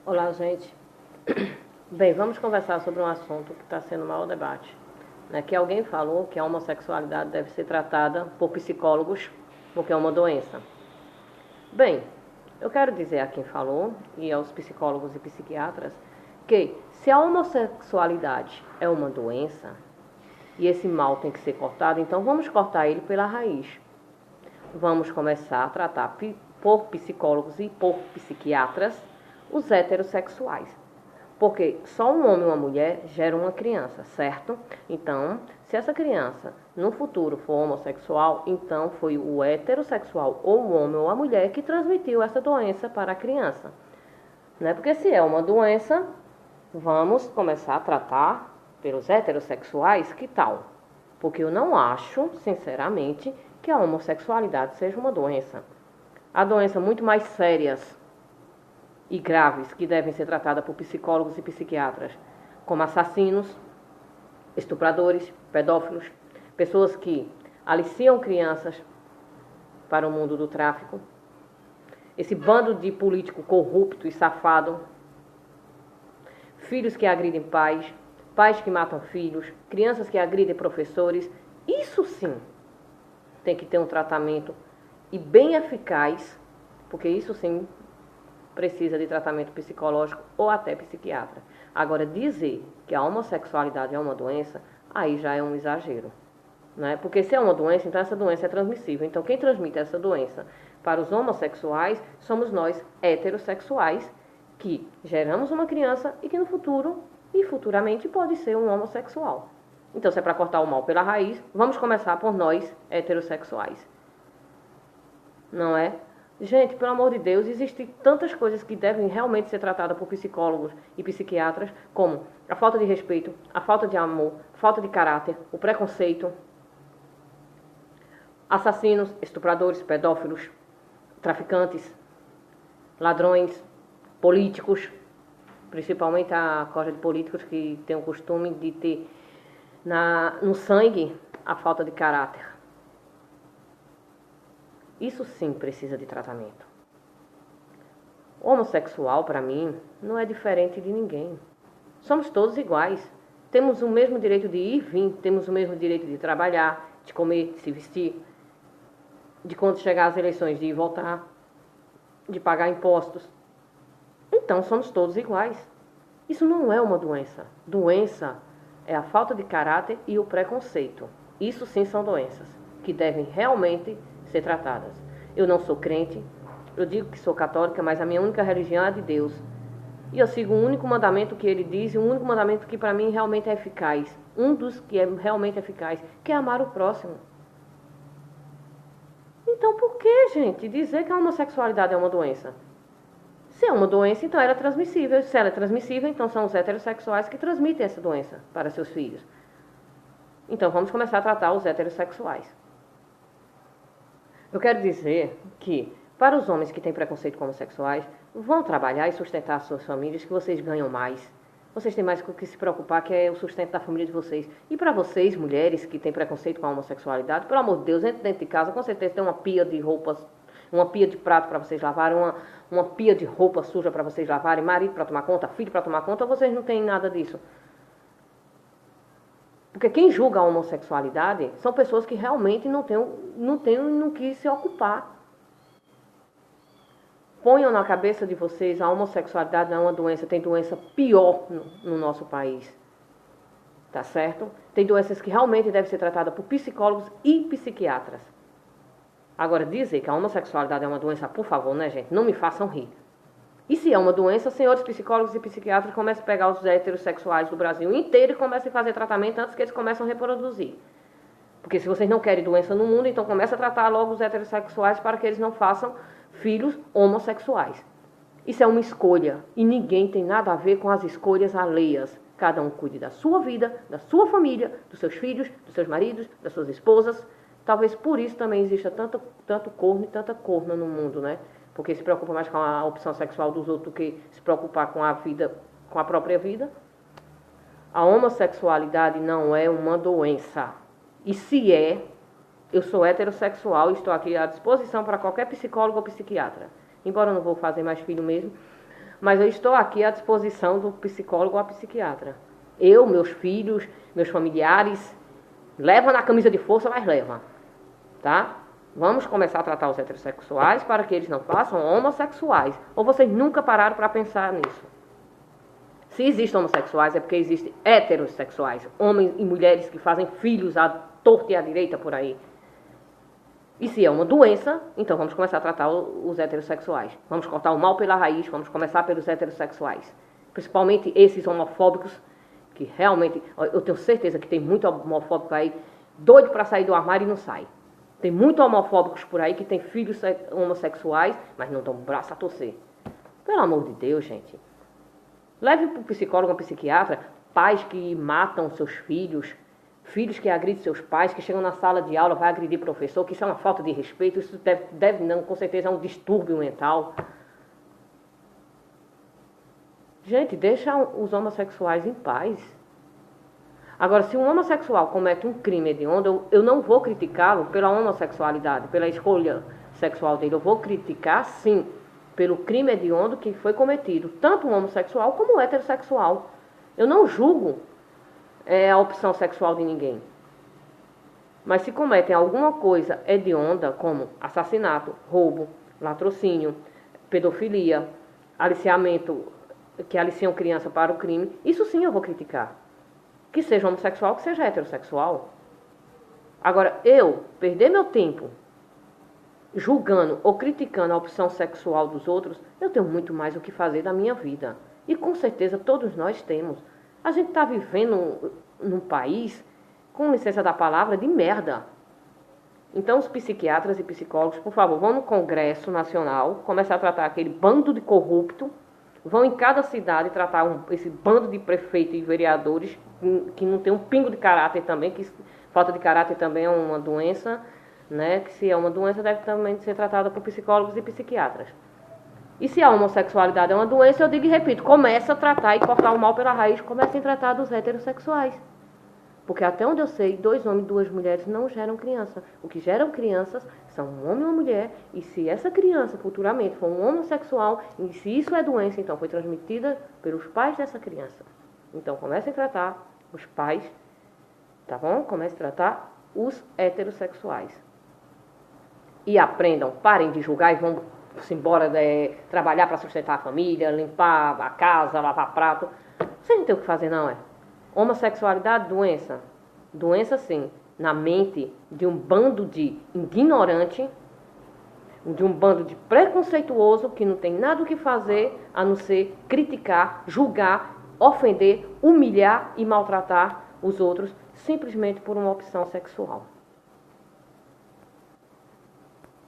Olá, gente. Bem, vamos conversar sobre um assunto que está sendo o maior debate. Né? Que alguém falou que a homossexualidade deve ser tratada por psicólogos porque é uma doença. Bem, eu quero dizer a quem falou e aos psicólogos e psiquiatras que se a homossexualidade é uma doença e esse mal tem que ser cortado, então vamos cortar ele pela raiz. Vamos começar a tratar por psicólogos e por psiquiatras os heterossexuais. Porque só um homem e uma mulher geram uma criança, certo? Então, se essa criança no futuro for homossexual, então foi o heterossexual, ou o homem ou a mulher, que transmitiu essa doença para a criança. Né? Porque se é uma doença, vamos começar a tratar pelos heterossexuais, que tal? Porque eu não acho, sinceramente, que a homossexualidade seja uma doença. Há doenças muito mais sérias e graves que devem ser tratadas por psicólogos e psiquiatras, como assassinos, estupradores, pedófilos, pessoas que aliciam crianças para o mundo do tráfico, esse bando de político corrupto e safado, filhos que agridem pais, pais que matam filhos, crianças que agridem professores. Isso sim tem que ter um tratamento e bem eficaz, porque isso sim precisa de tratamento psicológico ou até psiquiatra. Agora, dizer que a homossexualidade é uma doença, aí já é um exagero. Né? Porque se é uma doença, então essa doença é transmissível. Então, quem transmite essa doença para os homossexuais somos nós, heterossexuais, que geramos uma criança e que no futuro e futuramente pode ser um homossexual. Então, se é para cortar o mal pela raiz, vamos começar por nós, heterossexuais. Não é? Gente, pelo amor de Deus, existem tantas coisas que devem realmente ser tratadas por psicólogos e psiquiatras, como a falta de respeito, a falta de amor, a falta de caráter, o preconceito, assassinos, estupradores, pedófilos, traficantes, ladrões, políticos, principalmente a corja de políticos que tem o costume de ter no sangue a falta de caráter. Isso sim precisa de tratamento. O homossexual, para mim, não é diferente de ninguém. Somos todos iguais. Temos o mesmo direito de ir e vir, temos o mesmo direito de trabalhar, de comer, de se vestir, de quando chegar as eleições, de ir votar, de pagar impostos. Então somos todos iguais. Isso não é uma doença. Doença é a falta de caráter e o preconceito. Isso sim são doenças que devem realmente ser tratadas. Eu não sou crente, eu digo que sou católica, mas a minha única religião é a de Deus. E eu sigo o único mandamento que ele diz, e o único mandamento que para mim realmente é eficaz. Um dos que é realmente eficaz, que é amar o próximo. Então por que, gente, dizer que a homossexualidade é uma doença? Se é uma doença, então ela é transmissível. Se ela é transmissível, então são os heterossexuais que transmitem essa doença para seus filhos. Então vamos começar a tratar os heterossexuais. Eu quero dizer que, para os homens que têm preconceito com homossexuais, vão trabalhar e sustentar suas famílias, que vocês ganham mais. Vocês têm mais com o que se preocupar, que é o sustento da família de vocês. E para vocês, mulheres que têm preconceito com a homossexualidade, pelo amor de Deus, entre dentro de casa, com certeza tem uma pia de roupas, uma pia de prato para vocês lavarem, uma pia de roupa suja para vocês lavarem, marido para tomar conta, filho para tomar conta, ou vocês não têm nada disso? Porque quem julga a homossexualidade são pessoas que realmente não têm no que se ocupar. Ponham na cabeça de vocês, a homossexualidade não é uma doença, tem doença pior no nosso país. Tá certo? Tem doenças que realmente devem ser tratadas por psicólogos e psiquiatras. Agora, dizer que a homossexualidade é uma doença, por favor, né, gente? Não me façam rir. E se é uma doença, senhores psicólogos e psiquiatras comecem a pegar os heterossexuais do Brasil inteiro e comecem a fazer tratamento antes que eles comecem a reproduzir. Porque se vocês não querem doença no mundo, então comece a tratar logo os heterossexuais para que eles não façam filhos homossexuais. Isso é uma escolha e ninguém tem nada a ver com as escolhas alheias. Cada um cuide da sua vida, da sua família, dos seus filhos, dos seus maridos, das suas esposas. Talvez por isso também exista tanto corno e tanta corna no mundo, né? Porque se preocupa mais com a opção sexual dos outros do que se preocupar com a vida, com a própria vida. A homossexualidade não é uma doença. E se é, eu sou heterossexual e estou aqui à disposição para qualquer psicólogo ou psiquiatra. Embora eu não vou fazer mais filho mesmo, Mas eu estou aqui à disposição do psicólogo ou a psiquiatra. Eu, meus filhos, meus familiares, leva na camisa de força, mas leva. Tá? Vamos começar a tratar os heterossexuais para que eles não façam homossexuais. Ou vocês nunca pararam para pensar nisso? Se existem homossexuais é porque existem heterossexuais, homens e mulheres que fazem filhos à torta e à direita por aí. E se é uma doença, então vamos começar a tratar os heterossexuais. Vamos cortar o mal pela raiz, vamos começar pelos heterossexuais. Principalmente esses homofóbicos, que realmente, eu tenho certeza que tem muito homofóbico aí, doido para sair do armário e não sai. Tem muitos homofóbicos por aí que tem filhos homossexuais, mas não dão um braço a torcer. Pelo amor de Deus, gente. Leve para o psicólogo ou psiquiatra pais que matam seus filhos, filhos que agridem seus pais, que chegam na sala de aula, vai agredir professor, que isso é uma falta de respeito, isso deve não, com certeza é um distúrbio mental. Gente, deixa os homossexuais em paz. Agora, se um homossexual comete um crime hediondo, eu não vou criticá-lo pela homossexualidade, pela escolha sexual dele. Eu vou criticar, sim, pelo crime hediondo que foi cometido, tanto o homossexual como o heterossexual. Eu não julgo a opção sexual de ninguém. Mas se cometem alguma coisa hedionda, como assassinato, roubo, latrocínio, pedofilia, aliciamento, que aliciam criança para o crime, isso sim eu vou criticar. Que seja homossexual, que seja heterossexual. Agora, eu perder meu tempo julgando ou criticando a opção sexual dos outros, eu tenho muito mais o que fazer da minha vida. E com certeza todos nós temos. A gente está vivendo num país, com licença da palavra, de merda. Então os psiquiatras e psicólogos, por favor, vão no Congresso Nacional, começar a tratar aquele bando de corrupto, vão em cada cidade tratar esse bando de prefeitos e vereadores que não tem um pingo de caráter também, que falta de caráter também é uma doença, né? Que se é uma doença deve também ser tratada por psicólogos e psiquiatras. E se a homossexualidade é uma doença, eu digo e repito, começa a tratar e cortar o mal pela raiz, comecem a tratar dos heterossexuais. Porque até onde eu sei, 2 homens e 2 mulheres não geram criança. O que geram crianças são um homem e uma mulher. E se essa criança futuramente for um homossexual, e se isso é doença, então foi transmitida pelos pais dessa criança. Então comecem a tratar os pais, tá bom? Comecem a tratar os heterossexuais. E aprendam, parem de julgar e vão se embora trabalhar para sustentar a família, limpar a casa, lavar prato. Vocês não tem o que fazer, não, é? Homossexualidade, doença? Doença, sim. Na mente de um bando de ignorante, de um bando de preconceituoso que não tem nada o que fazer a não ser criticar, julgar, ofender, humilhar e maltratar os outros simplesmente por uma opção sexual.